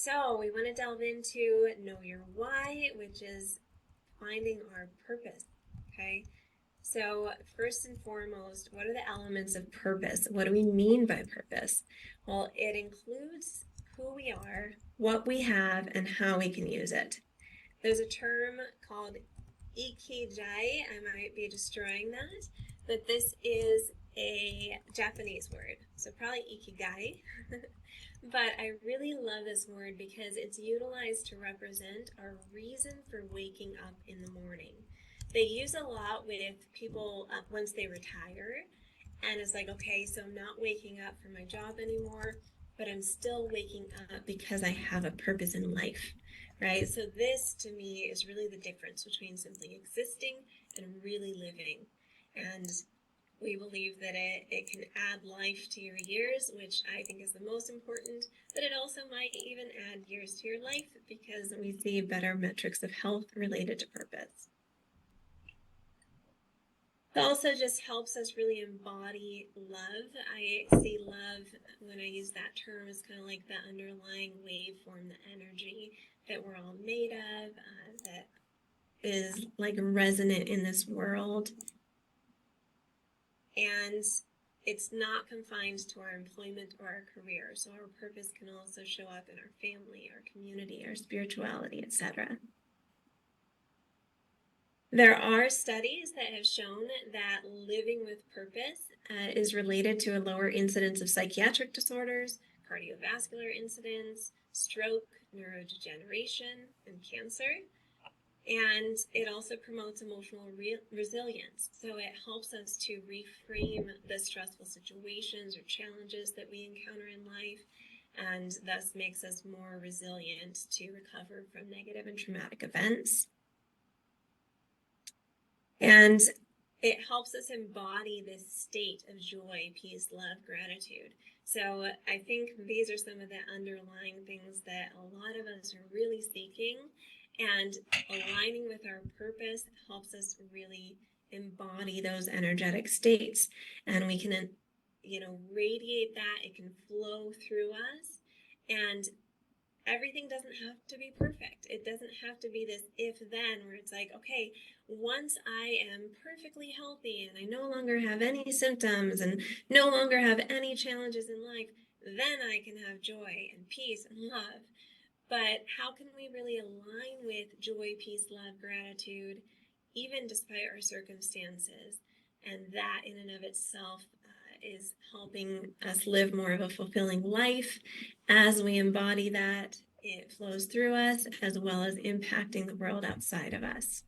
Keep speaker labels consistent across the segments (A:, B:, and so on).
A: So we want to delve into Know Your Why, which is finding our purpose, okay? So first and foremost, what are the elements of purpose? What do we mean by purpose? Well, it includes who we are, what we have, and how we can use it. There's a term called Ikigai. I might be destroying that, but this is a Japanese word, so probably Ikigai. But I really love this word because it's utilized to represent our reason for waking up in the morning. They use a lot with people once they retire, and it's like, okay, so I'm not waking up for my job anymore, but I'm still waking up because I have a purpose in life, right? So this, to me, is really the difference between simply existing and really living. And we believe that it can add life to your years, which I think is the most important, but it also might even add years to your life because we see better metrics of health related to purpose. It also just helps us really embody love. I see love, when I use that term, as kind of like the underlying waveform, the energy that we're all made of, that is like resonant in this world. And it's not confined to our employment or our career. So our purpose can also show up in our family, our community, our spirituality, etc. There are studies that have shown that living with purpose is related to a lower incidence of psychiatric disorders, cardiovascular incidents, stroke, neurodegeneration, and cancer. And it also promotes emotional resilience. So it helps us to reframe the stressful situations or challenges that we encounter in life, and thus makes us more resilient to recover from negative and traumatic events. And it helps us embody this state of joy, peace, love, gratitude. So I think these are some of the underlying things that a lot of us are really seeking. And aligning with our purpose helps us really embody those energetic states. And we can, radiate that. It can flow through us. And everything doesn't have to be perfect. It doesn't have to be this if-then where it's like, okay, once I am perfectly healthy and I no longer have any symptoms and no longer have any challenges in life, then I can have joy and peace and love. But how can we really align with joy, peace, love, gratitude, even despite our circumstances? And that in and of itself is helping us live more of a fulfilling life. As we embody that, it flows through us as well as impacting the world outside of us.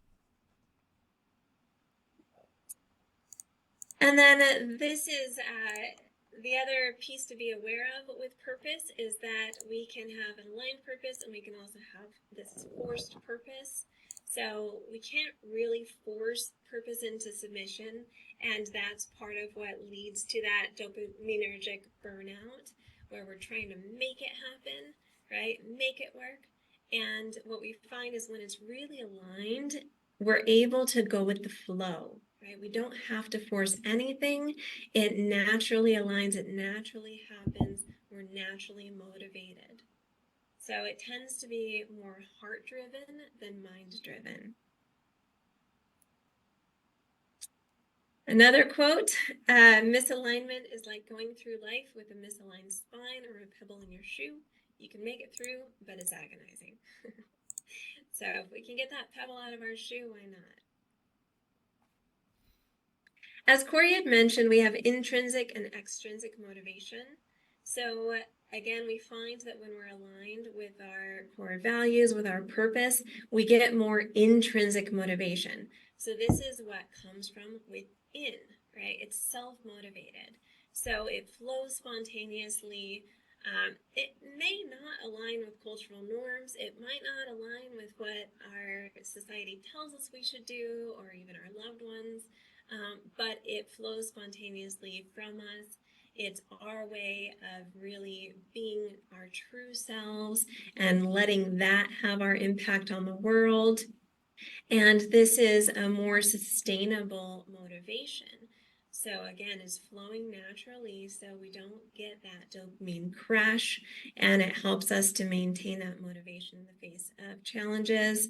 A: And then this is the other piece to be aware of with purpose is that we can have an aligned purpose and we can also have this forced purpose. So we can't really force purpose into submission, and that's part of what leads to that dopaminergic burnout, where we're trying to make it happen, right? Make it work. And what we find is when it's really aligned, we're able to go with the flow. Right? We don't have to force anything. It naturally aligns. It naturally happens. We're naturally motivated. So it tends to be more heart-driven than mind-driven. Another quote, misalignment is like going through life with a misaligned spine or a pebble in your shoe. You can make it through, but it's agonizing. So if we can get that pebble out of our shoe, why not? As Corey had mentioned, we have intrinsic and extrinsic motivation. So again, we find that when we're aligned with our core values, with our purpose, we get more intrinsic motivation. So this is what comes from within, right? It's self-motivated. So it flows spontaneously. It may not align with cultural norms. It might not align with what our society tells us we should do, or even our loved ones. But it flows spontaneously from us. It's our way of really being our true selves and letting that have our impact on the world. And this is a more sustainable motivation. So again, it's flowing naturally so we don't get that dopamine crash, and it helps us to maintain that motivation in the face of challenges.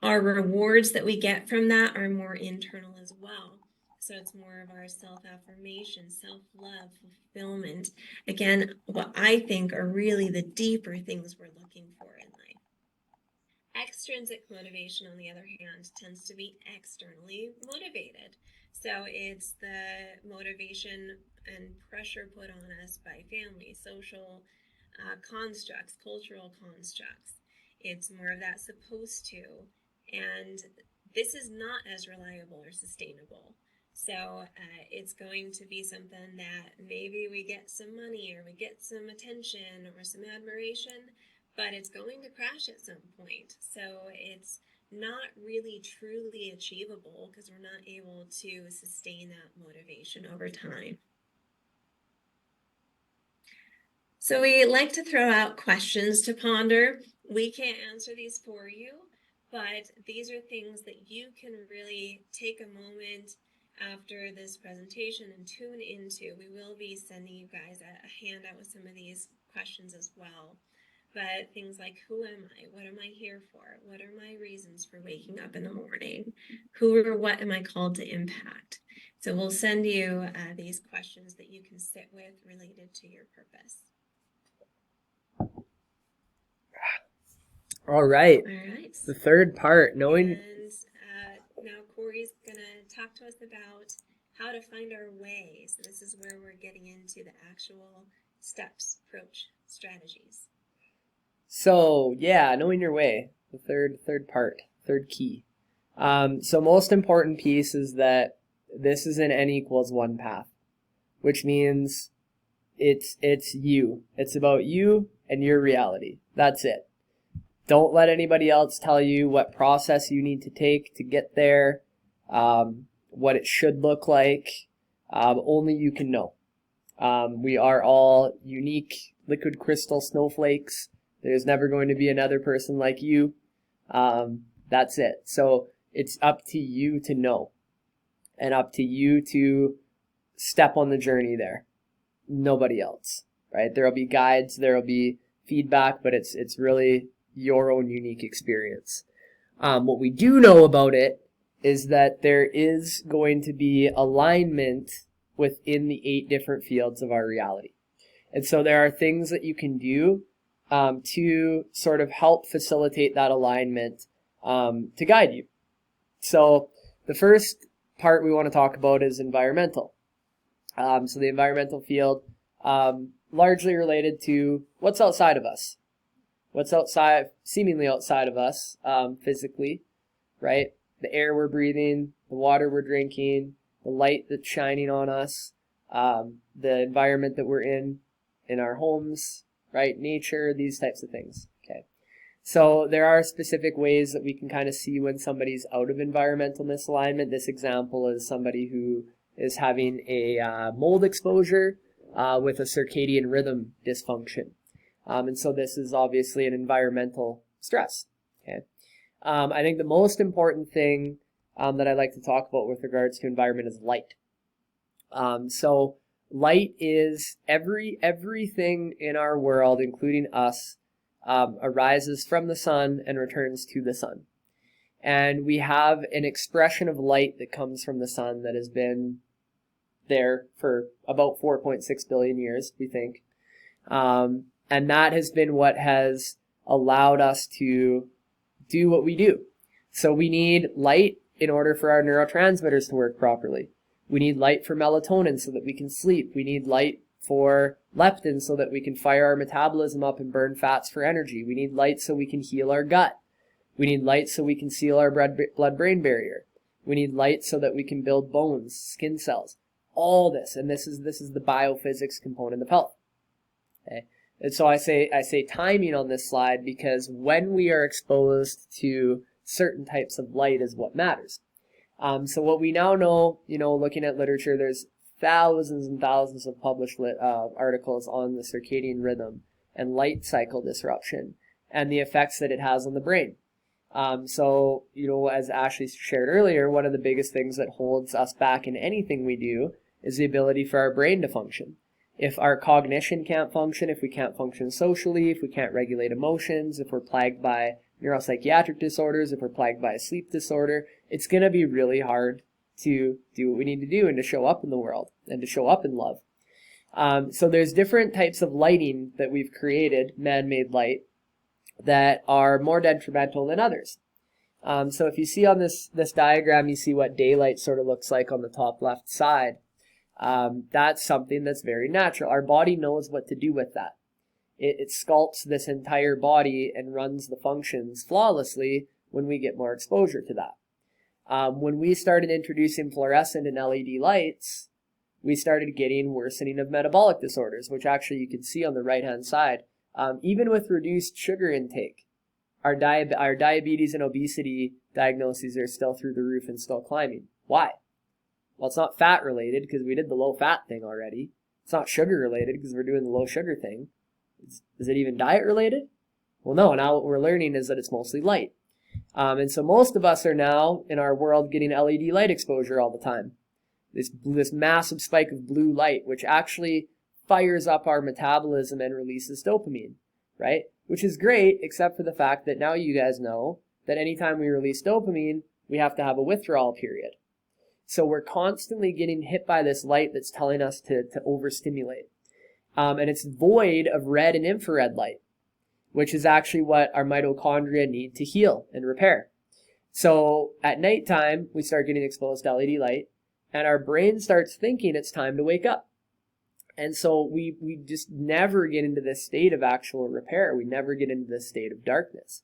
A: Our rewards that we get from that are more internal as well. So it's more of our self-affirmation, self-love, fulfillment. Again, what I think are really the deeper things we're looking for in life. Extrinsic motivation, on the other hand, tends to be externally motivated. So it's the motivation and pressure put on us by family, social constructs, cultural constructs. It's more of that supposed to. And this is not as reliable or sustainable. So it's going to be something that maybe we get some money or we get some attention or some admiration, but it's going to crash at some point. So it's not really truly achievable because we're not able to sustain that motivation over time. So we like to throw out questions to ponder. We can't answer these for you, but these are things that you can really take a moment after this presentation and tune into. We will be sending you guys a handout with some of these questions as well. But things like, who am I? What am I here for? What are my reasons for waking up in the morning? Who or what am I called to impact? So we'll send you these questions that you can sit with related to your purpose.
B: All right.
A: All right.
B: The third part, knowing.
A: And now Corey's going to talk to us about how to find our way. So this is where we're getting into the actual steps, approach, strategies.
B: So yeah, knowing your way, the third part, third key. So most important piece is that this is an n=1 path, which means it's you. It's about you and your reality. That's it. Don't let anybody else tell you what process you need to take to get there, what it should look like. Only you can know. We are all unique liquid crystal snowflakes. There's never going to be another person like you. That's it. So it's up to you to know and up to you to step on the journey there. Nobody else, right? There'll be guides, there'll be feedback, but it's really your own unique experience. What we do know about it is that there is going to be alignment within the 8 different fields of our reality. And so there are things that you can do to sort of help facilitate that alignment to guide you. So the first part we want to talk about is environmental. So the environmental field, largely related to what's outside of us. What's outside, seemingly outside of us, physically, right? The air we're breathing, the water we're drinking, the light that's shining on us, the environment that we're in our homes, right? Nature, these types of things, okay? So there are specific ways that we can kind of see when somebody's out of environmental misalignment. This example is somebody who is having a mold exposure with a circadian rhythm dysfunction. And so this is obviously an environmental stress, okay? I think the most important thing that I like to talk about with regards to environment is light. So light is everything in our world, including us, arises from the sun and returns to the sun. And we have an expression of light that comes from the sun that has been there for about 4.6 billion years, we think. And that has been what has allowed us to do what we do. So we need light in order for our neurotransmitters to work properly. We need light for melatonin so that we can sleep. We need light for leptin so that we can fire our metabolism up and burn fats for energy. We need light so we can heal our gut. We need light so we can seal our blood-brain barrier. We need light so that we can build bones, skin cells, all this. And this is the biophysics component of health. Okay. And so I say timing on this slide because when we are exposed to certain types of light is what matters. So what we now know, looking at literature, there's thousands and thousands of published articles on the circadian rhythm and light cycle disruption and the effects that it has on the brain. So, as Ashlie shared earlier, one of the biggest things that holds us back in anything we do is the ability for our brain to function. If our cognition can't function, if we can't function socially, if we can't regulate emotions, if we're plagued by neuropsychiatric disorders, if we're plagued by a sleep disorder, it's going to be really hard to do what we need to do and to show up in the world and to show up in love. So there's different types of lighting that we've created, man-made light, that are more detrimental than others. So if you see on this diagram, you see what daylight sort of looks like on the top left side. That's something that's very natural. Our body knows what to do with that. It sculpts this entire body and runs the functions flawlessly when we get more exposure to that. When we started introducing fluorescent and LED lights, we started getting worsening of metabolic disorders, which actually you can see on the right-hand side. Even with reduced sugar intake, our diabetes and obesity diagnoses are still through the roof and still climbing. Why? Well, it's not fat related because we did the low fat thing already. It's not sugar related because we're doing the low sugar thing. Is it even diet related? Well, no. Now what we're learning is that it's mostly light. And so most of us are now in our world getting LED light exposure all the time. This massive spike of blue light, which actually fires up our metabolism and releases dopamine, right? Which is great, except for the fact that now you guys know that anytime we release dopamine, we have to have a withdrawal period. So we're constantly getting hit by this light that's telling us to overstimulate. And it's void of red and infrared light, which is actually what our mitochondria need to heal and repair. So at nighttime, we start getting exposed to LED light, and our brain starts thinking it's time to wake up. And so we just never get into this state of actual repair. We never get into this state of darkness.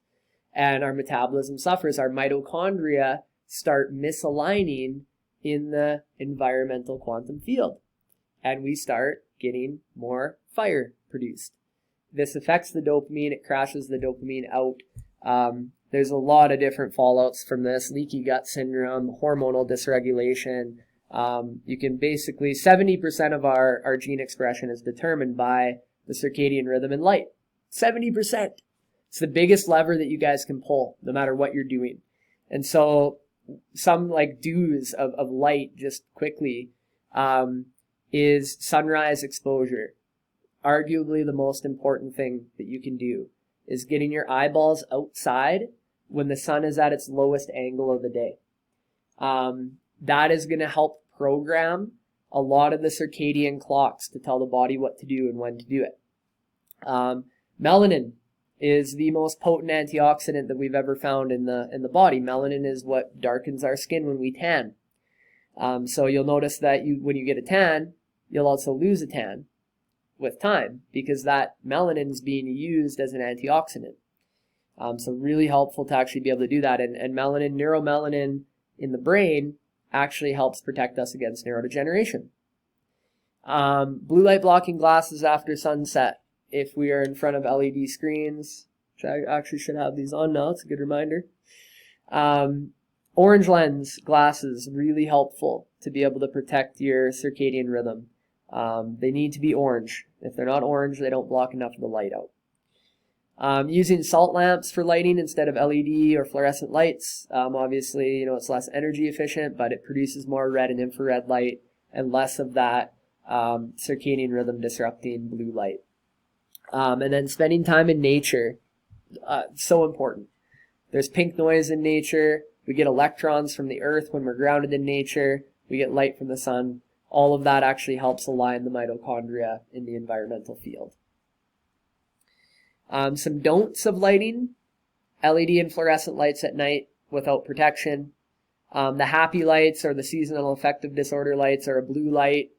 B: And our metabolism suffers. Our mitochondria start misaligning in the environmental quantum field. And we start getting more fire produced. This affects the dopamine. It crashes the dopamine out. There's a lot of different fallouts from this. Leaky gut syndrome, hormonal dysregulation. You can basically, 70% of our gene expression is determined by the circadian rhythm and light. 70%. It's the biggest lever that you guys can pull, no matter what you're doing. And so some like do's of light, just quickly, is sunrise exposure. Arguably the most important thing that you can do is getting your eyeballs outside when the sun is at its lowest angle of the day. That is going to help program a lot of the circadian clocks to tell the body what to do and when to do it. Melanin is the most potent antioxidant that we've ever found in the body. Melanin is what darkens our skin when we tan. So you'll notice that when you get a tan, you'll also lose a tan with time because that melanin is being used as an antioxidant. So really helpful to actually be able to do that. And melanin, neuromelanin in the brain actually helps protect us against neurodegeneration. Blue light blocking glasses after sunset. If we are in front of LED screens, which I actually should have these on now, it's a good reminder. Orange lens glasses, really helpful to be able to protect your circadian rhythm. They need to be orange. If they're not orange, they don't block enough of the light out. Using salt lamps for lighting instead of LED or fluorescent lights. Obviously, it's less energy efficient, but it produces more red and infrared light and less of that circadian rhythm disrupting blue light. And then spending time in nature, so important. There's pink noise in nature. We get electrons from the earth when we're grounded in nature. We get light from the sun. All of that actually helps align the mitochondria in the environmental field. Some don'ts of lighting: LED and fluorescent lights at night without protection. The happy lights or the seasonal affective disorder lights are a blue light.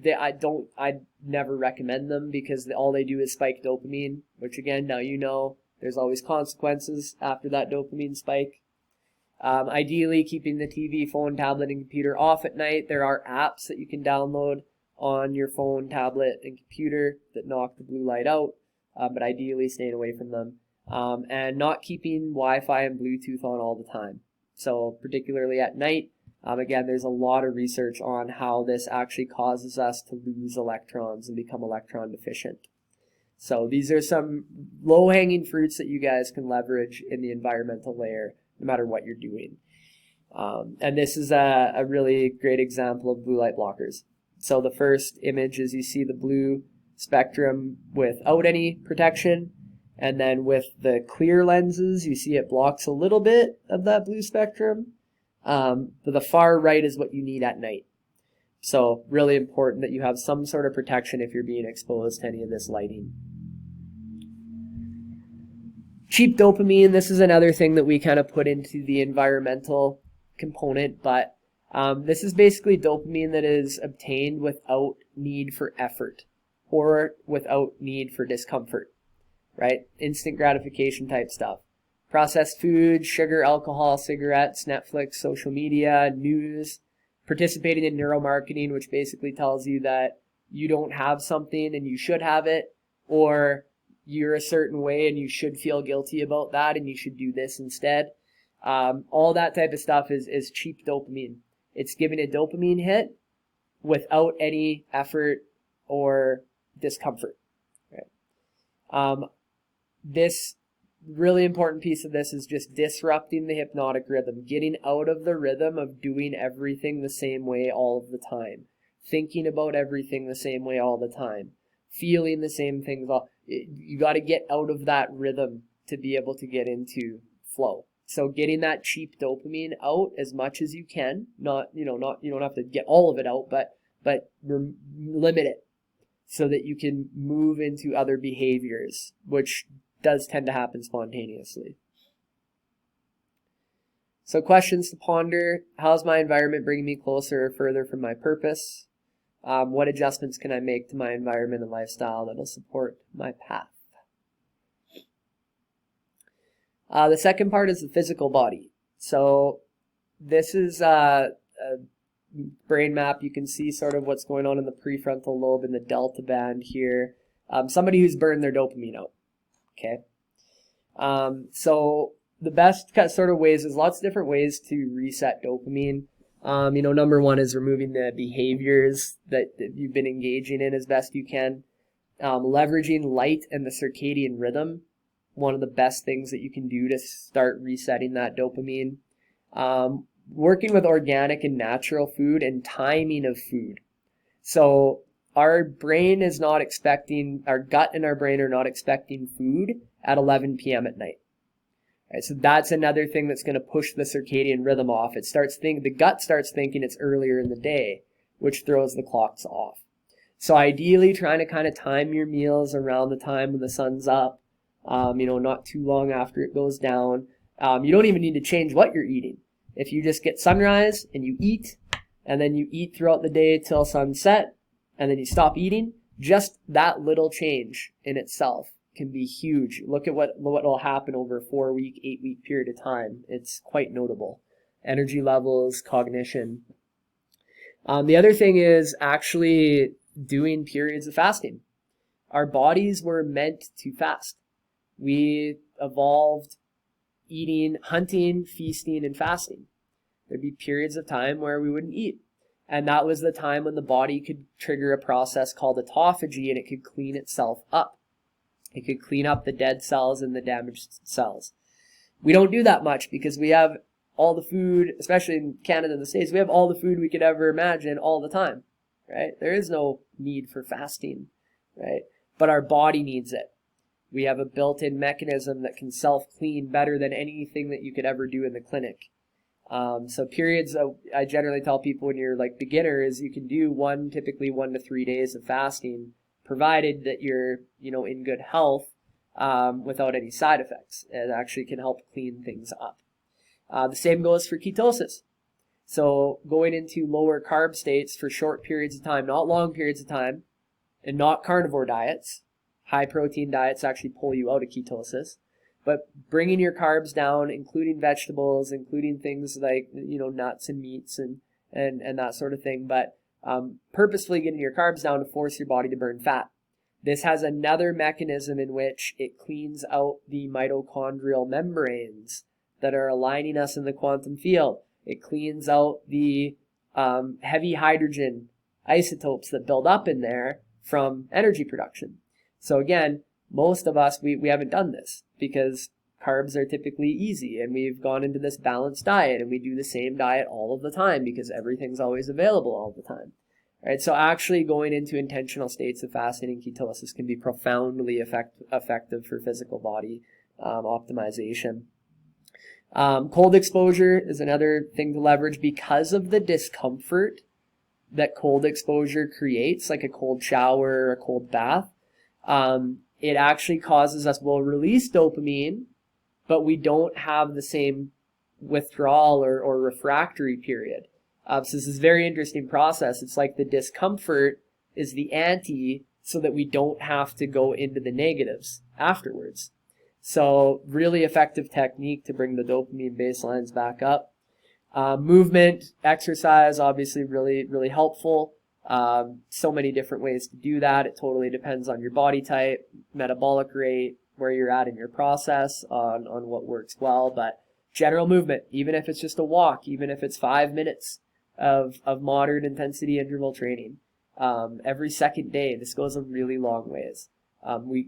B: I'd never recommend them because all they do is spike dopamine, which again, now there's always consequences after that dopamine spike. Ideally, keeping the TV, phone, tablet, and computer off at night. There are apps that you can download on your phone, tablet, and computer that knock the blue light out, but ideally staying away from them. And not keeping Wi-Fi and Bluetooth on all the time. So particularly at night, again, there's a lot of research on how this actually causes us to lose electrons and become electron deficient. So these are some low-hanging fruits that you guys can leverage in the environmental layer, no matter what you're doing. And this is a really great example of blue light blockers. So the first image is you see the blue spectrum without any protection, and then with the clear lenses, you see it blocks a little bit of that blue spectrum. But the far right is what you need at night. So really important that you have some sort of protection if you're being exposed to any of this lighting. Cheap dopamine, this is another thing that we kind of put into the environmental component, but this is basically dopamine that is obtained without need for effort or without need for discomfort, right? Instant gratification type stuff. Processed food, sugar, alcohol, cigarettes, Netflix, social media, news, participating in neuromarketing, which basically tells you that you don't have something and you should have it, or you're a certain way and you should feel guilty about that and you should do this instead. All that type of stuff is cheap dopamine. It's giving a dopamine hit without any effort or discomfort. Right? This really important piece of this is just disrupting the hypnotic rhythm, getting out of the rhythm of doing everything the same way all of the time, thinking about everything the same way all the time, feeling the same things. You got to get out of that rhythm to be able to get into flow. So getting that cheap dopamine out as much as you can, you don't have to get all of it out, but limit it so that you can move into other behaviors, which does tend to happen spontaneously. So questions to ponder: how's my environment bringing me closer or further from my purpose? What adjustments can I make to my environment and lifestyle that'll support my path? The second part is the physical body. So this is a brain map. You can see sort of what's going on in the prefrontal lobe and the delta band here. Somebody who's burned their dopamine out. Okay. So the best sort of ways, there's lots of different ways to reset dopamine. Number one is removing the behaviors that you've been engaging in as best you can. Leveraging light and the circadian rhythm, one of the best things that you can do to start resetting that dopamine. Working with organic and natural food and timing of food. So our brain is not expecting, our gut and our brain are not expecting food at 11 p.m. at night. Right, so that's another thing that's going to push the circadian rhythm off. The gut starts thinking it's earlier in the day, which throws the clocks off. So ideally trying to kind of time your meals around the time when the sun's up, not too long after it goes down. You don't even need to change what you're eating. If you just get sunrise and you eat, and then you eat throughout the day till sunset, and then you stop eating, just that little change in itself can be huge. Look at what will happen over a 4-week, 8-week period of time. It's quite notable. Energy levels, cognition. The other thing is actually doing periods of fasting. Our bodies were meant to fast. We evolved eating, hunting, feasting, and fasting. There'd be periods of time where we wouldn't eat. And that was the time when the body could trigger a process called autophagy, and it could clean itself up. It could clean up the dead cells and the damaged cells. We don't do that much because we have all the food, especially in Canada and the States, we have all the food we could ever imagine all the time, right? There is no need for fasting, right? But our body needs it. We have a built-in mechanism that can self-clean better than anything that you could ever do in the clinic. So periods, I generally tell people when you're like beginners, you can do typically 1 to 3 days of fasting, provided that you're, in good health, without any side effects. It actually can help clean things up. The same goes for ketosis. So going into lower carb states for short periods of time, not long periods of time, and not carnivore diets. High protein diets actually pull you out of ketosis. But bringing your carbs down, including vegetables, including things like, nuts and meats and that sort of thing. But purposefully getting your carbs down to force your body to burn fat. This has another mechanism in which it cleans out the mitochondrial membranes that are aligning us in the quantum field. It cleans out the heavy hydrogen isotopes that build up in there from energy production. So again, most of us, we haven't done this because carbs are typically easy, and we've gone into this balanced diet, and we do the same diet all of the time because everything's always available all the time. Right, so actually going into intentional states of fasting and ketosis can be profoundly effective for physical body optimization. Cold exposure is another thing to leverage because of the discomfort that cold exposure creates, like a cold shower or a cold bath. It actually causes us, we'll release dopamine, but we don't have the same withdrawal or refractory period. So this is a very interesting process. It's like the discomfort is the anti so that we don't have to go into the negatives afterwards. So really effective technique to bring the dopamine baselines back up. Movement, exercise, obviously really, really helpful. So many different ways to do that. It totally depends on your body type, metabolic rate, where you're at in your process, on what works well. But general movement, even if it's just a walk, even if it's 5 minutes of moderate intensity interval training, every second day, this goes a really long ways.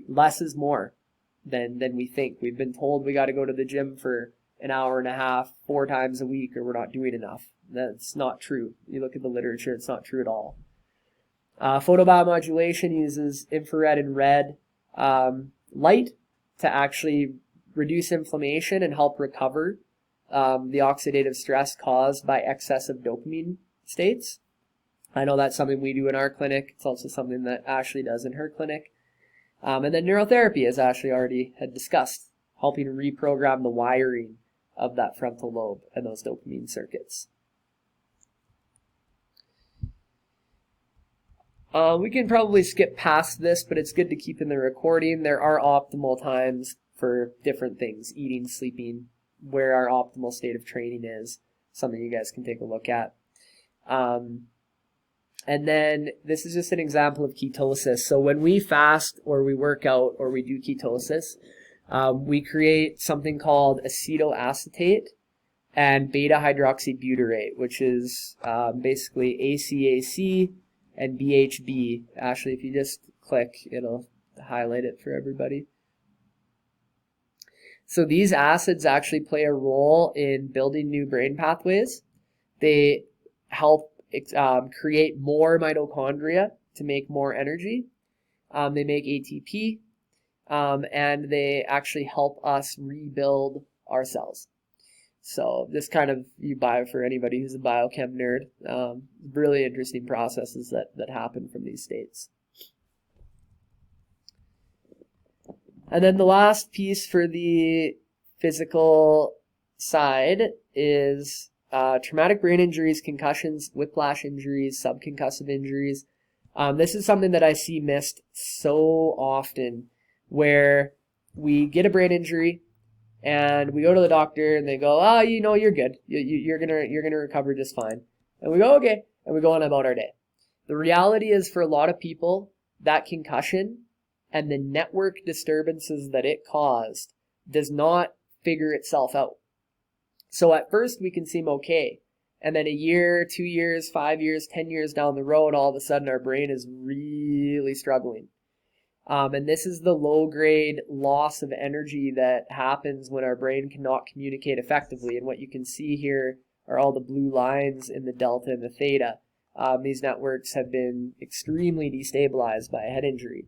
B: Less is more than we think. We've been told we got to go to the gym for an hour and a half, 4 times a week, or we're not doing enough. That's not true. You look at the literature, it's not true at all. Photobiomodulation uses infrared and red light to actually reduce inflammation and help recover the oxidative stress caused by excessive dopamine states. I know that's something we do in our clinic. It's also something that Ashlie does in her clinic. And then neurotherapy, as Ashlie already had discussed, helping reprogram the wiring of that frontal lobe and those dopamine circuits. We can probably skip past this, but it's good to keep in the recording. There are optimal times for different things, eating, sleeping, where our optimal state of training is, something you guys can take a look at. And then this is just an example of ketosis. So when we fast or we work out or we do ketosis, we create something called acetoacetate and beta-hydroxybutyrate, which is basically ACAC and BHB. Ashlie, if you just click, it'll highlight it for everybody. So these acids actually play a role in building new brain pathways. They help create more mitochondria to make more energy. They make ATP, and they actually help us rebuild our cells. So this kind of, for anybody who's a biochem nerd, really interesting processes that happen from these states. And then the last piece for the physical side is traumatic brain injuries, concussions, whiplash injuries, subconcussive injuries. This is something that I see missed so often, where we get a brain injury and we go to the doctor and they go, "Oh, you're good. You're gonna recover just fine." And we go, "Okay," and we go on about our day. The reality is, for a lot of people, that concussion and the network disturbances that it caused does not figure itself out. So at first we can seem okay. And then a year, 2 years, 5 years, 10 years down the road, all of a sudden our brain is really struggling. And this is the low-grade loss of energy that happens when our brain cannot communicate effectively. And what you can see here are all the blue lines in the delta and the theta. These networks have been extremely destabilized by a head injury.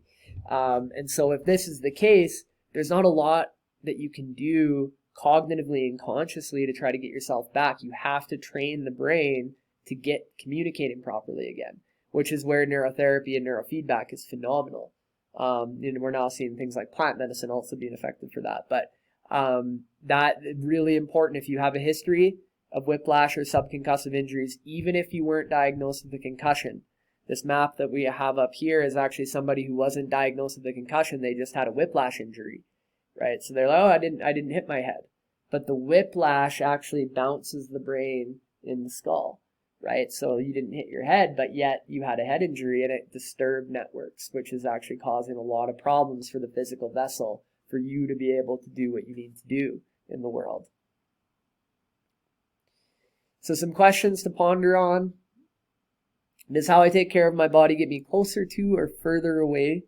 B: And so if this is the case, there's not a lot that you can do cognitively and consciously to try to get yourself back. You have to train the brain to get communicating properly again, which is where neurotherapy and neurofeedback is phenomenal. And we're now seeing things like plant medicine also being effective for that. But that is really important if you have a history of whiplash or subconcussive injuries, even if you weren't diagnosed with a concussion. This map that we have up here is actually somebody who wasn't diagnosed with a concussion, they just had a whiplash injury, right? So they're like, "Oh, I didn't hit my head." But the whiplash actually bounces the brain in the skull, right? So you didn't hit your head, but yet you had a head injury and it disturbed networks, which is actually causing a lot of problems for the physical vessel for you to be able to do what you need to do in the world. So some questions to ponder on. Does how I take care of my body get me closer to or further away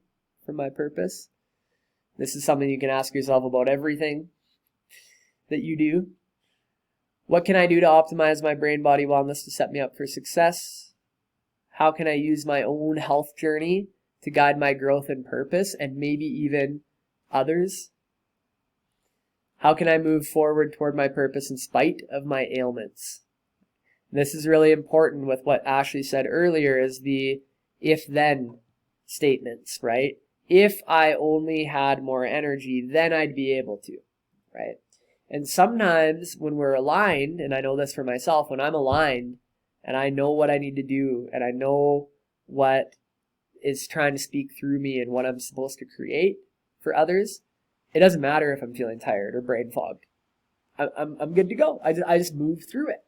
B: from my purpose? This is something you can ask yourself about everything that you do. What can I do to optimize my brain-body wellness to set me up for success? How can I use my own health journey to guide my growth and purpose, and maybe even others? How can I move forward toward my purpose in spite of my ailments? This is really important with what Ashlie said earlier, is the if-then statements, right? If I only had more energy, then I'd be able to, right? And sometimes when we're aligned, and I know this for myself, when I'm aligned and I know what I need to do and I know what is trying to speak through me and what I'm supposed to create for others, it doesn't matter if I'm feeling tired or brain fogged. I'm good to go. I just move through it.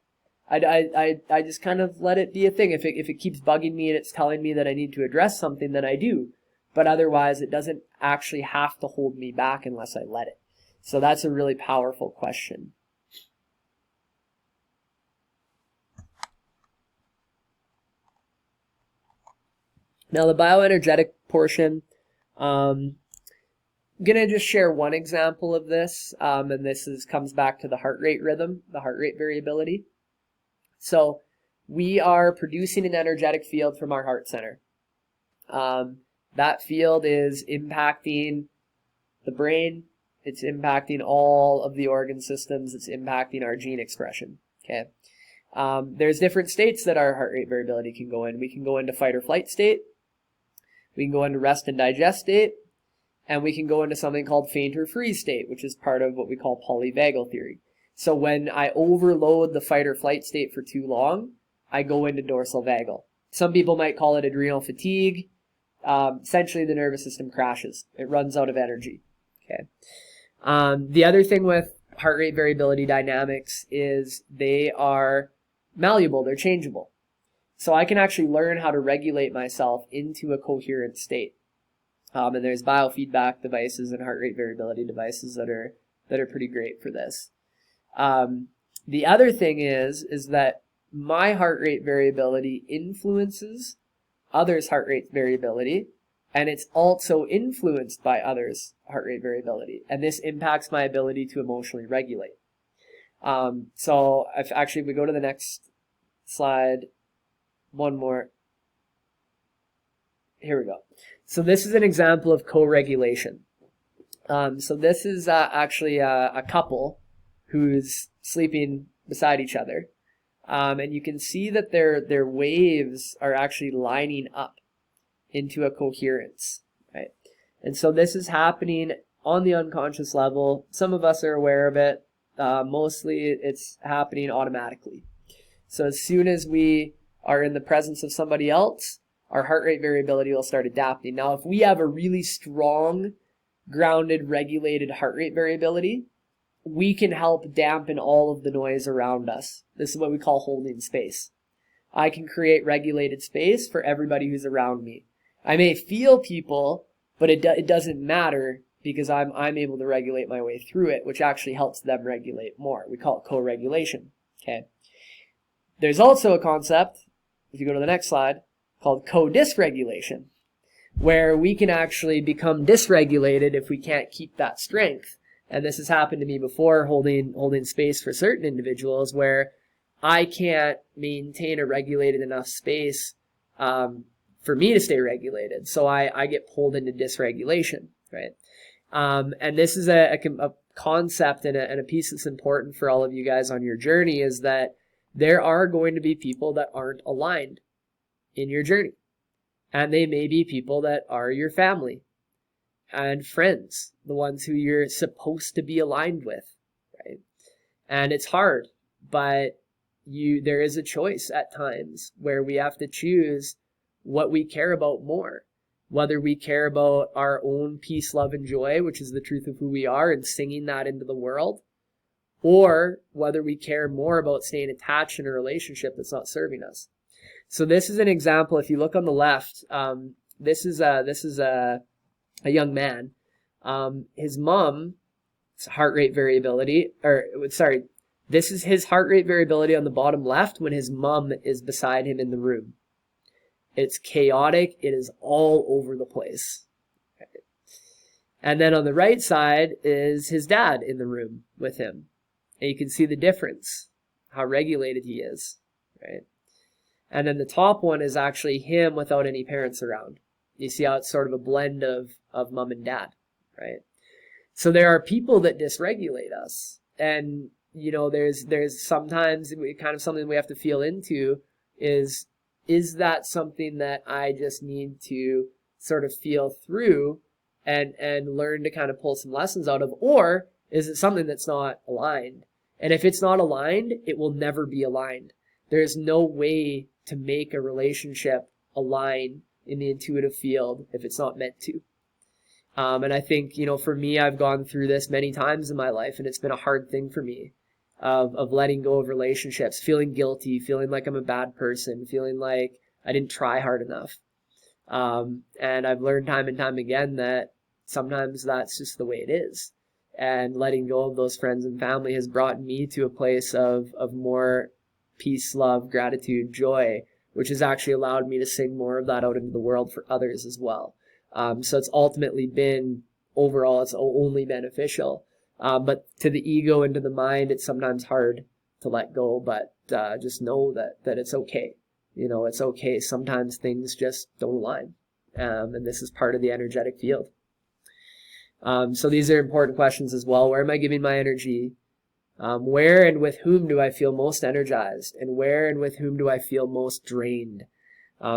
B: I just kind of let it be a thing. If it keeps bugging me and it's telling me that I need to address something, then I do. But otherwise, it doesn't actually have to hold me back unless I let it. So that's a really powerful question. Now the bioenergetic portion, I'm going to just share one example of this, and this comes back to the heart rate rhythm, the heart rate variability. So we are producing an energetic field from our heart center. That field is impacting the brain. It's impacting all of the organ systems. It's impacting our gene expression. Okay. There's different states that our heart rate variability can go in. We can go into fight or flight state. We can go into rest and digest state. And we can go into something called faint or freeze state, which is part of what we call polyvagal theory. So when I overload the fight or flight state for too long, I go into dorsal vagal. Some people might call it adrenal fatigue. Essentially, the nervous system crashes. It runs out of energy. Okay. The other thing with heart rate variability dynamics is they are malleable. They're changeable. So I can actually learn how to regulate myself into a coherent state. And there's biofeedback devices and heart rate variability devices that are pretty great for this. The other thing is that my heart rate variability influences others' heart rate variability, and it's also influenced by others' heart rate variability. And this impacts my ability to emotionally regulate. So if we go to the next slide, one more. Here we go. So this is an example of co-regulation. So this is actually a couple who's sleeping beside each other. And you can see that their waves are actually lining up into a coherence, right? And so this is happening on the unconscious level. Some of us are aware of it. Mostly it's happening automatically. So as soon as we are in the presence of somebody else, our heart rate variability will start adapting. Now, if we have a really strong, grounded, regulated heart rate variability, we can help dampen all of the noise around us. This is what we call holding space. I can create regulated space for everybody who's around me. I may feel people, but it doesn't matter because I'm able to regulate my way through it, which actually helps them regulate more. We call it co-regulation. Okay. There's also a concept, if you go to the next slide, called co-dysregulation, where we can actually become dysregulated if we can't keep that strength. And this has happened to me before, holding space for certain individuals where I can't maintain a regulated enough space for me to stay regulated. So I get pulled into dysregulation, right? And this is a concept and a piece that's important for all of you guys on your journey, is that there are going to be people that aren't aligned in your journey. And they may be people that are your family and friends, the ones who you're supposed to be aligned with, right? And it's hard, but there is a choice at times where we have to choose what we care about more. Whether we care about our own peace, love, and joy, which is the truth of who we are, and singing that into the world, or whether we care more about staying attached in a relationship that's not serving us. So this is an example. If you look on the left, this is a young man. His mom's heart rate variability, this is his heart rate variability on the bottom left when his mom is beside him in the room. It's chaotic. It is all over the place. And then on the right side is his dad in the room with him. And you can see the difference, how regulated he is, right? And then the top one is actually him without any parents around. You see how it's sort of a blend of mom and dad, right? So there are people that dysregulate us. And, you know, there's sometimes kind of something we have to feel into is that something that I just need to sort of feel through and learn to kind of pull some lessons out of, or is it something that's not aligned? And if it's not aligned, it will never be aligned. There's no way to make a relationship align in the intuitive field if it's not meant to. And I think, you know, for me, I've gone through this many times in my life, and it's been a hard thing for me of letting go of relationships, feeling guilty, feeling like I'm a bad person, feeling like I didn't try hard enough. And I've learned time and time again that sometimes that's just the way it is. And letting go of those friends and family has brought me to a place of more peace, love, gratitude, joy, which has actually allowed me to sing more of that out into the world for others as well. So it's ultimately been, overall, it's only beneficial. But to the ego and to the mind, it's sometimes hard to let go, but just know that it's okay. You know, it's okay. Sometimes things just don't align. And this is part of the energetic field. So these are important questions as well. Where am I giving my energy? Where and with whom do I feel most energized? And where and with whom do I feel most drained?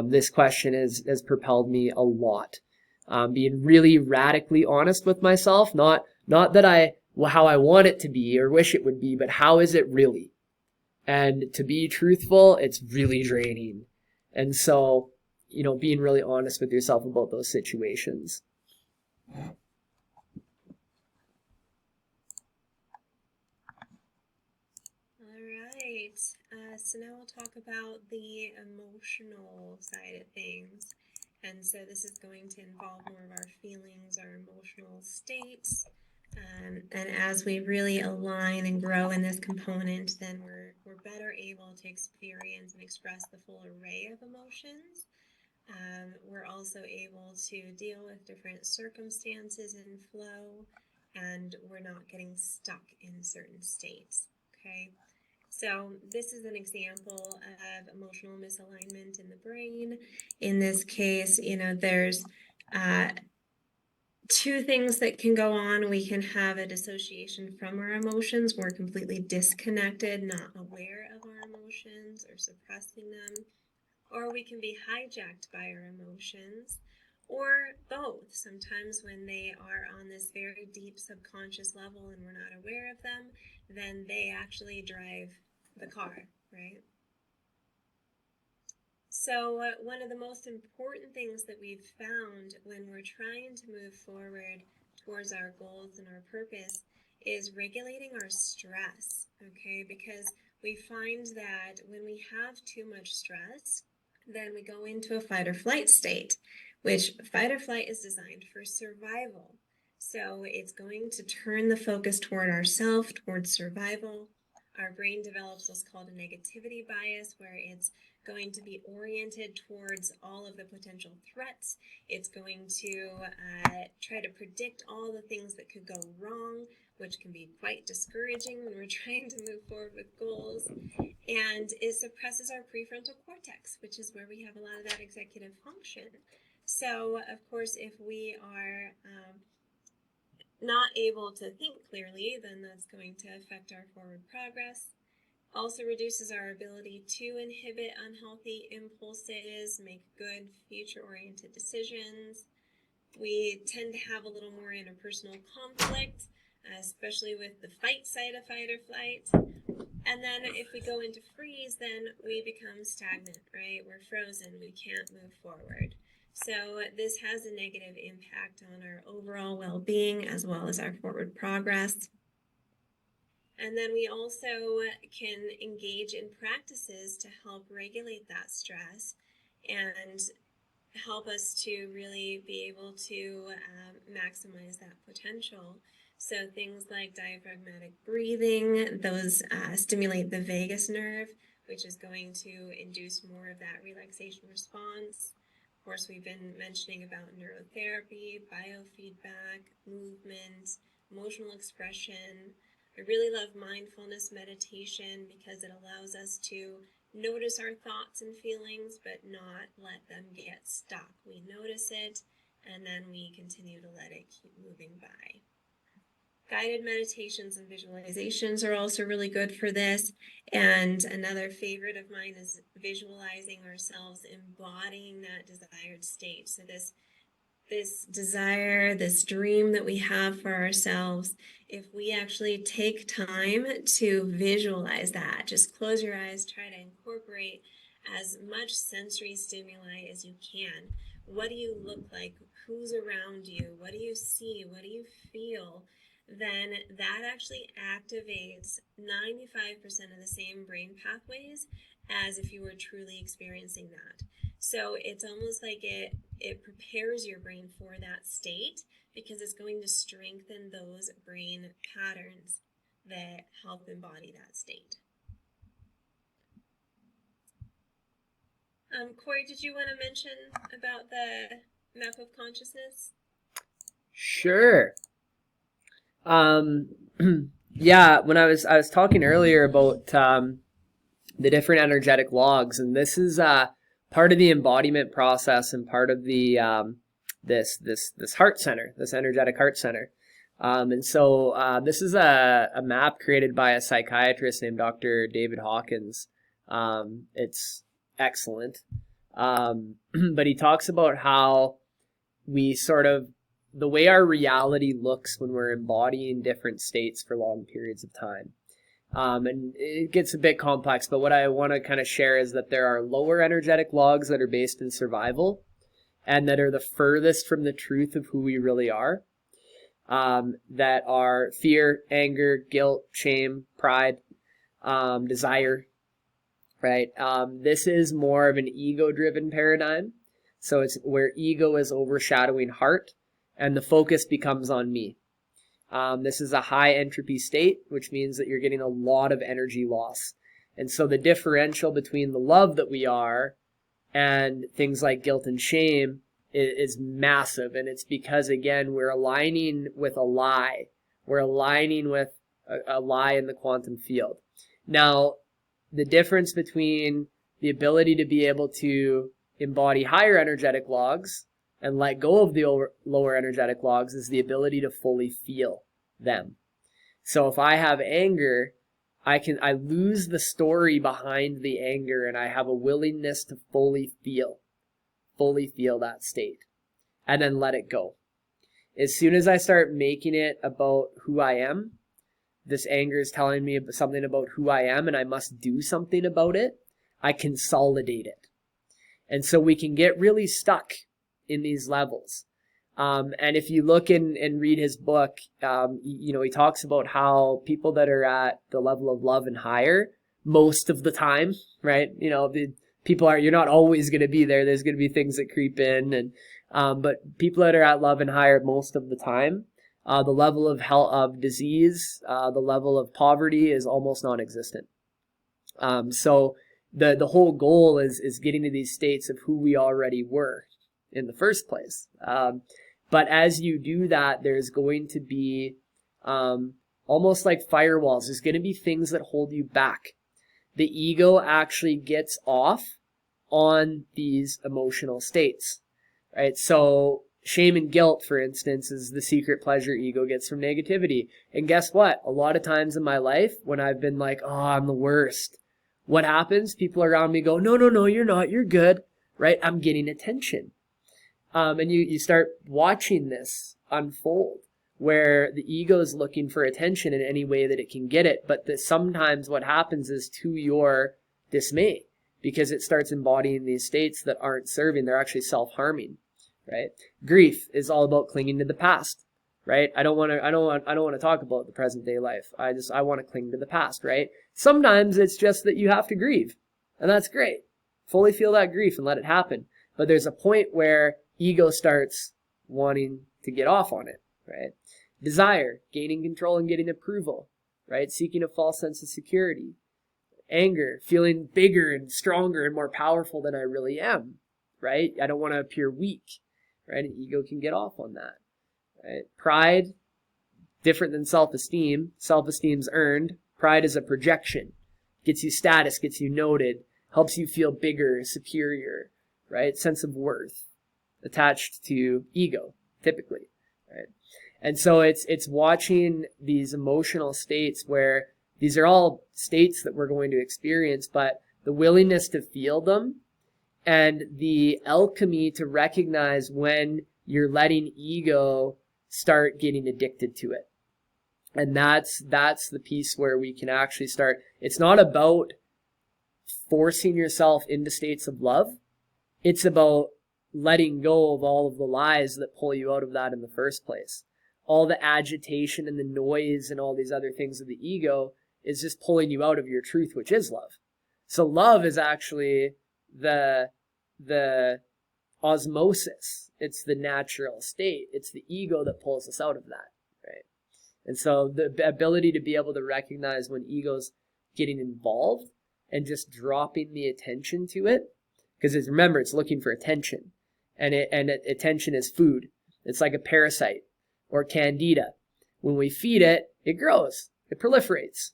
B: This question has propelled me a lot. Being really radically honest with myself, not that how I want it to be or wish it would be, but how is it really? And to be truthful, it's really draining. And so, you know, being really honest with yourself about those situations.
A: So now we'll talk about the emotional side of things. And so this is going to involve more of our feelings, our emotional states. And as we really align and grow in this component, then we're better able to experience and express the full array of emotions. We're also able to deal with different circumstances and flow, and we're not getting stuck in certain states, okay? So this is an example of emotional misalignment in the brain. In this case, you know, there's two things that can go on. We can have a dissociation from our emotions. We're completely disconnected, not aware of our emotions or suppressing them. Or we can be hijacked by our emotions, or both. Sometimes when they are on this very deep subconscious level and we're not aware of them, then they actually drive the car, right? So one of the most important things that we've found when we're trying to move forward towards our goals and our purpose is regulating our stress, okay? Because we find that when we have too much stress, then we go into a fight or flight state, which fight or flight is designed for survival. So it's going to turn the focus toward ourself, towards survival. Our brain develops what's called a negativity bias, where it's going to be oriented towards all of the potential threats. It's going to try to predict all the things that could go wrong, which can be quite discouraging when we're trying to move forward with goals. And it suppresses our prefrontal cortex, which is where we have a lot of that executive function. So, of course, if we are not able to think clearly, then that's going to affect our forward progress. Also reduces our ability to inhibit unhealthy impulses, make good future-oriented decisions. We tend to have a little more interpersonal conflict, especially with the fight side of fight or flight. And then if we go into freeze, then we become stagnant, right? We're frozen. We can't move forward. So this has a negative impact on our overall well-being as well as our forward progress. And then we also can engage in practices to help regulate that stress and help us to really be able to maximize that potential. So things like diaphragmatic breathing, those stimulate the vagus nerve, which is going to induce more of that relaxation response. course, we've been mentioning about neurotherapy, biofeedback, movement, emotional expression. I really love mindfulness meditation because it allows us to notice our thoughts and feelings, but not let them get stuck. We notice it, and then we continue to let it keep moving by. Guided meditations and visualizations are also really good for this. And another favorite of mine is visualizing ourselves embodying that desired state. So this desire, this dream that we have for ourselves, if we actually take time to visualize that, just close your eyes, try to incorporate as much sensory stimuli as you can. What do you look like? Who's around you? What do you see? What do you feel? Then that actually activates 95% of the same brain pathways as if you were truly experiencing that. So it's almost like it prepares your brain for that state because it's going to strengthen those brain patterns that help embody that state. Corey, did you want to mention about the map of consciousness?
B: Sure. Yeah, when I was talking earlier about the different energetic logs, and this is part of the embodiment process and part of the this heart center, this energetic heart center. And so this is a map created by a psychiatrist named Dr. David Hawkins. It's excellent. But he talks about how we sort of, the way our reality looks when we're embodying different states for long periods of time. And it gets a bit complex, but what I want to kind of share is that there are lower energetic logs that are based in survival and that are the furthest from the truth of who we really are. That are fear, anger, guilt, shame, pride, desire, right? This is more of an ego-driven paradigm. So it's where ego is overshadowing heart and the focus becomes on me. This is a high entropy state, which means that you're getting a lot of energy loss. And so the differential between the love that we are and things like guilt and shame is massive. And it's because, again, we're aligning with a lie. We're aligning with a lie in the quantum field. Now, the difference between the ability to be able to embody higher energetic logs and let go of the lower energetic logs is the ability to fully feel them. So if I have anger, I lose the story behind the anger and I have a willingness to fully feel that state and then let it go. As soon as I start making it about who I am, this anger is telling me something about who I am and I must do something about it, I consolidate it. And so we can get really stuck in these levels. And if you look and read his book, he talks about how people that are at the level of love and higher, most of the time, right? The people you're not always going to be there. There's going to be things that creep in. But people that are at love and higher most of the time, the level of health, of disease, the level of poverty is almost non-existent. So the whole goal is getting to these states of who we already were in the first place. But as you do that, there's going to be almost like firewalls. There's going to be things that hold you back. The ego actually gets off on these emotional states, right? So shame and guilt, for instance, is the secret pleasure ego gets from negativity. And guess what? A lot of times in my life when I've been like, oh, I'm the worst, what happens? People around me go, no, you're not. You're good, right? I'm getting attention. And you start watching this unfold where the ego is looking for attention in any way that it can get it. But sometimes what happens is to your dismay because it starts embodying these states that aren't serving. They're actually self-harming, right? Grief is all about clinging to the past, right? I don't want to talk about the present day life. I want to cling to the past, right? Sometimes it's just that you have to grieve, and that's great. Fully feel that grief and let it happen. But there's a point where ego starts wanting to get off on it, right? Desire, gaining control and getting approval, right? Seeking a false sense of security. Anger, feeling bigger and stronger and more powerful than I really am, right? I don't want to appear weak, right? And ego can get off on that, right? Pride, different than self-esteem. Self-esteem's earned. Pride is a projection. Gets you status, gets you noted, helps you feel bigger, superior, right? Sense of worth attached to ego, typically, right? And so it's watching these emotional states where these are all states that we're going to experience, but the willingness to feel them and the alchemy to recognize when you're letting ego start getting addicted to it. And that's the piece where we can actually start. It's not about forcing yourself into states of love. It's about letting go of all of the lies that pull you out of that in the first place. All the agitation and the noise and all these other things of the ego is just pulling you out of your truth, which is love. So love is actually the osmosis. It's the natural state. It's the ego that pulls us out of that, right? And so the ability to be able to recognize when ego's getting involved and just dropping the attention to it, because remember, it's looking for attention, and attention is food. It's like a parasite or candida. When we feed it, it grows, it proliferates.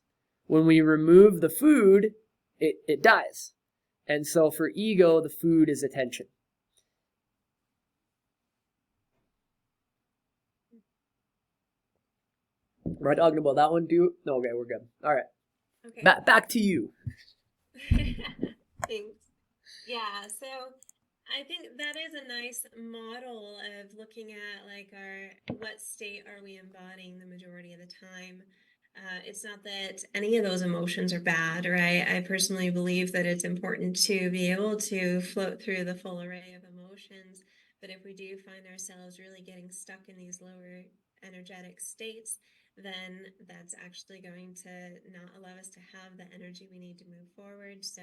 B: When we remove the food, it dies. And so for ego, the food is attention. Am I talking about that one too? No, okay, we're good. All right.
A: Okay.
B: Back to you.
A: Thanks. Yeah, so I think that is a nice model of looking at like what state are we embodying the majority of the time. It's not that any of those emotions are bad, right? I personally believe that it's important to be able to float through the full array of emotions. But if we do find ourselves really getting stuck in these lower energetic states, then that's actually going to not allow us to have the energy we need to move forward. So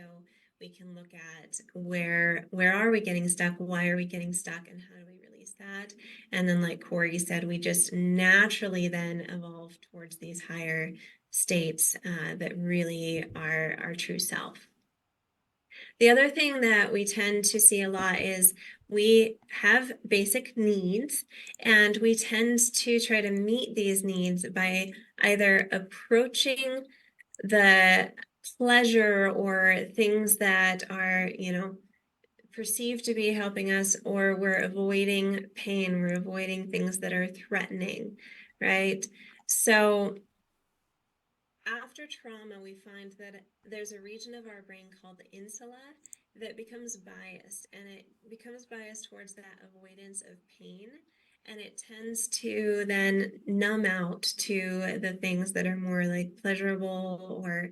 A: we can look at where are we getting stuck, why are we getting stuck, and how do we release that. And then like Corey said, we just naturally then evolve towards these higher states that really are our true self. The other thing that we tend to see a lot is we have basic needs, and we tend to try to meet these needs by either approaching the pleasure or things that are, perceived to be helping us, or we're avoiding pain, we're avoiding things that are threatening, right? So after trauma, we find that there's a region of our brain called the insula that becomes biased, and it becomes biased towards that avoidance of pain, and it tends to then numb out to the things that are more like pleasurable or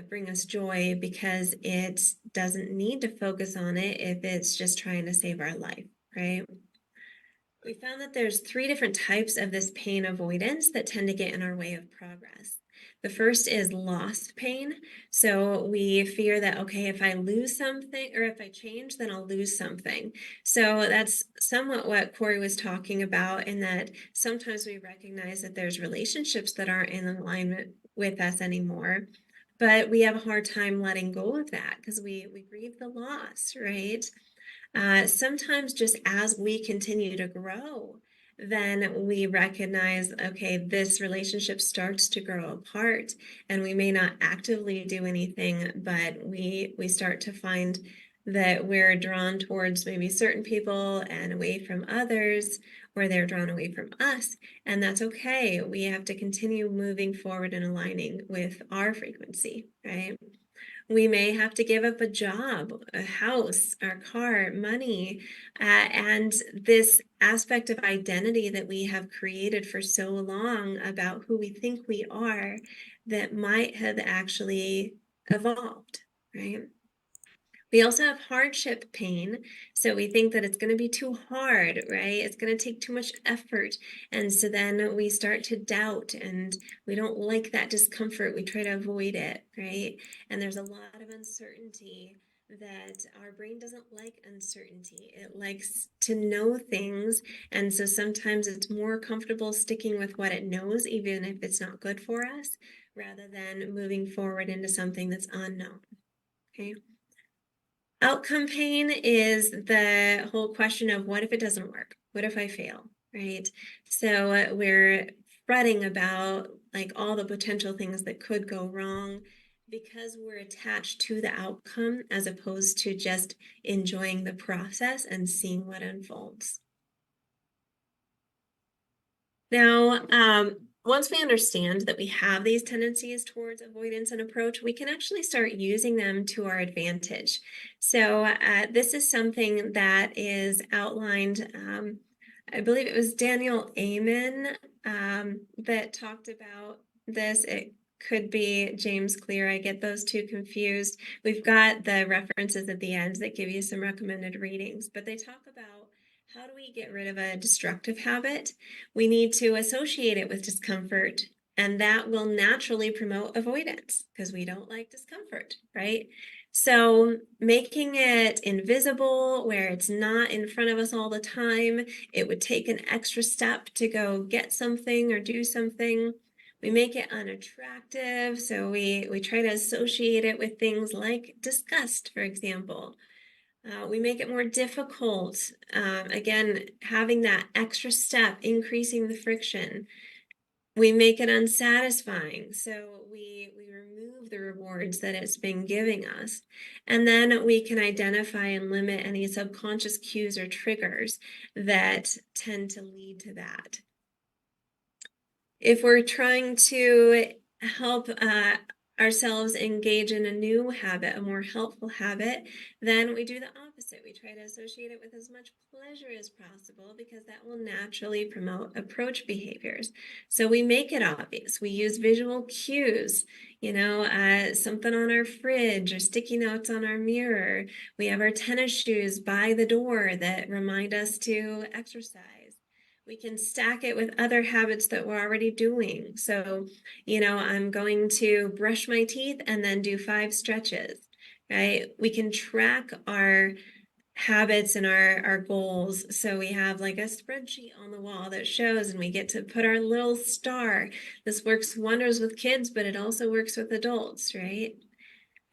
A: bring us joy, because it doesn't need to focus on it if it's just trying to save our life, right? We found that there's 3 different types of this pain avoidance that tend to get in our way of progress. The first is loss pain. So we fear that, okay, if I lose something or if I change, then I'll lose something. So that's somewhat what Corey was talking about, in that sometimes we recognize that there's relationships that aren't in alignment with us anymore, but we have a hard time letting go of that because we grieve the loss, right? Sometimes just as we continue to grow, then we recognize, okay, this relationship starts to grow apart, and we may not actively do anything, but we start to find that we're drawn towards maybe certain people and away from others, or they're drawn away from us, and that's okay. We have to continue moving forward and aligning with our frequency, right? We may have to give up a job, a house, our car, money, and this aspect of identity that we have created for so long about who we think we are, that might have actually evolved, right? We also have hardship pain. So we think that it's going to be too hard, right? It's going to take too much effort. And so then we start to doubt, and we don't like that discomfort. We try to avoid it, right? And there's a lot of uncertainty that our brain doesn't like uncertainty. It likes to know things. And so sometimes it's more comfortable sticking with what it knows, even if it's not good for us, rather than moving forward into something that's unknown, okay? Outcome pain is the whole question of what if it doesn't work? What if I fail, right? So we're fretting about like all the potential things that could go wrong because we're attached to the outcome as opposed to just enjoying the process and seeing what unfolds. Now, once we understand that we have these tendencies towards avoidance and approach, we can actually start using them to our advantage. So this is something that is outlined, I believe it was Daniel Amen that talked about this. It could be James Clear. I get those two confused. We've got the references at the end that give you some recommended readings, but they talk about how do we get rid of a destructive habit? We need to associate it with discomfort, and that will naturally promote avoidance because we don't like discomfort, right? So making it invisible where it's not in front of us all the time, it would take an extra step to go get something or do something. We make it unattractive, so we try to associate it with things like disgust, for example. We make it more difficult. Again, having that extra step, increasing the friction. We make it unsatisfying. So we remove the rewards that it's been giving us. And then we can identify and limit any subconscious cues or triggers that tend to lead to that. If we're trying to help ourselves engage in a new habit, a more helpful habit, then we do the opposite. We try to associate it with as much pleasure as possible because that will naturally promote approach behaviors. So we make it obvious. We use visual cues, something on our fridge or sticky notes on our mirror. We have our tennis shoes by the door that remind us to exercise. We can stack it with other habits that we're already doing. So, I'm going to brush my teeth and then do 5 stretches, right? We can track our habits and our goals. So we have like a spreadsheet on the wall that shows, and we get to put our little star. This works wonders with kids, but it also works with adults, right?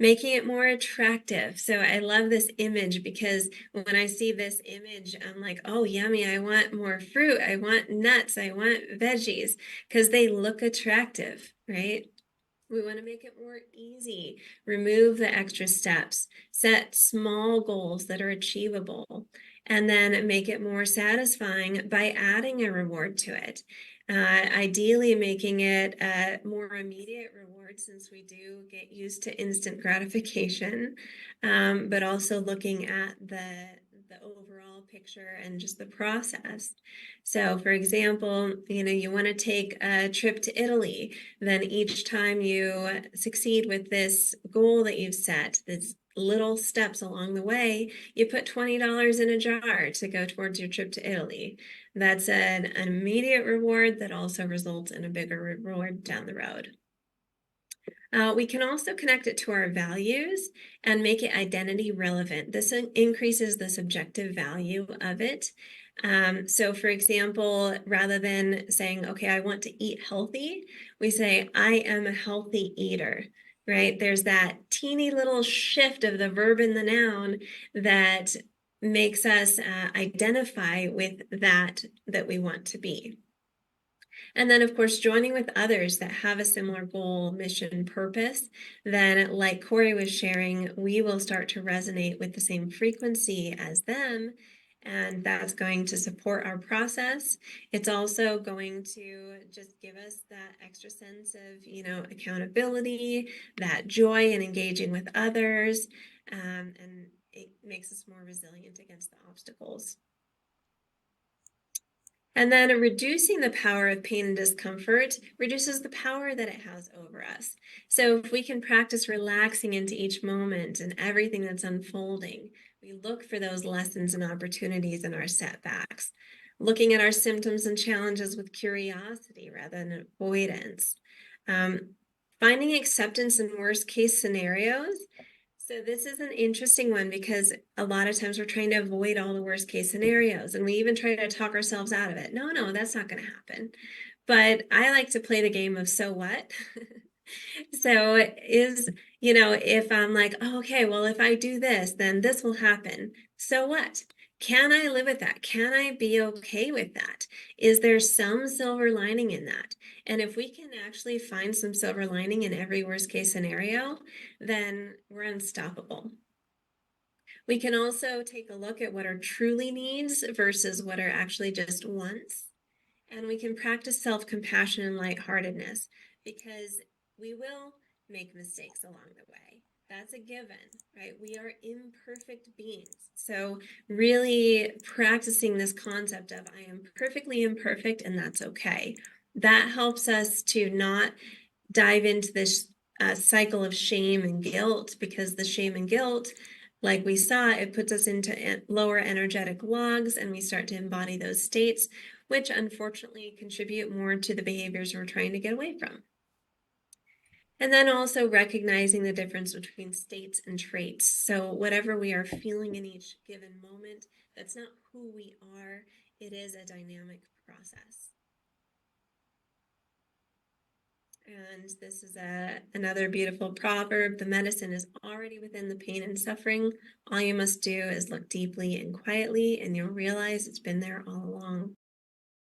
A: Making it more attractive. So I love this image because when I see this image, I'm like, oh, yummy. I want more fruit. I want nuts. I want veggies because they look attractive, right? We want to make it more easy, remove the extra steps, set small goals that are achievable, and then make it more satisfying by adding a reward to it. Ideally making it a more immediate reward since we do get used to instant gratification, but also looking at the overall picture and just the process. So for example, you want to take a trip to Italy, then each time you succeed with this goal that you've set, this little steps along the way, you put $20 in a jar to go towards your trip to Italy. That's an immediate reward that also results in a bigger reward down the road. We can also connect it to our values and make it identity relevant. This increases the subjective value of it. So for example, rather than saying, okay, I want to eat healthy, we say, I am a healthy eater, right? There's that teeny little shift of the verb in the noun that makes us identify with that we want to be. And then, of course, joining with others that have a similar goal, mission, purpose, then like Corey was sharing, we will start to resonate with the same frequency as them. And that's going to support our process. It's also going to just give us that extra sense of, accountability, that joy in engaging with others, and it makes us more resilient against the obstacles. And then reducing the power of pain and discomfort reduces the power that it has over us. So if we can practice relaxing into each moment and everything that's unfolding, we look for those lessons and opportunities in our setbacks, looking at our symptoms and challenges with curiosity rather than avoidance. Finding acceptance in worst case scenarios. So this is an interesting one because a lot of times we're trying to avoid all the worst case scenarios, and we even try to talk ourselves out of it. No, that's not going to happen. But I like to play the game of so what? So if I'm like, oh, okay, well, if I do this, then this will happen. So what? Can I live with that? Can I be okay with that? Is there some silver lining in that? And if we can actually find some silver lining in every worst case scenario, then we're unstoppable. We can also take a look at what are truly needs versus what are actually just wants. And we can practice self-compassion and lightheartedness because we will make mistakes along the way. That's a given, right? We are imperfect beings. So really practicing this concept of I am perfectly imperfect and that's okay. That helps us to not dive into this cycle of shame and guilt, because the shame and guilt, like we saw, it puts us into lower energetic logs and we start to embody those states, which unfortunately contribute more to the behaviors we're trying to get away from. And then also recognizing the difference between states and traits. So whatever we are feeling in each given moment, that's not who we are. It is a dynamic process. And this is another beautiful proverb. The medicine is already within the pain and suffering. All you must do is look deeply and quietly, and you'll realize it's been there all along.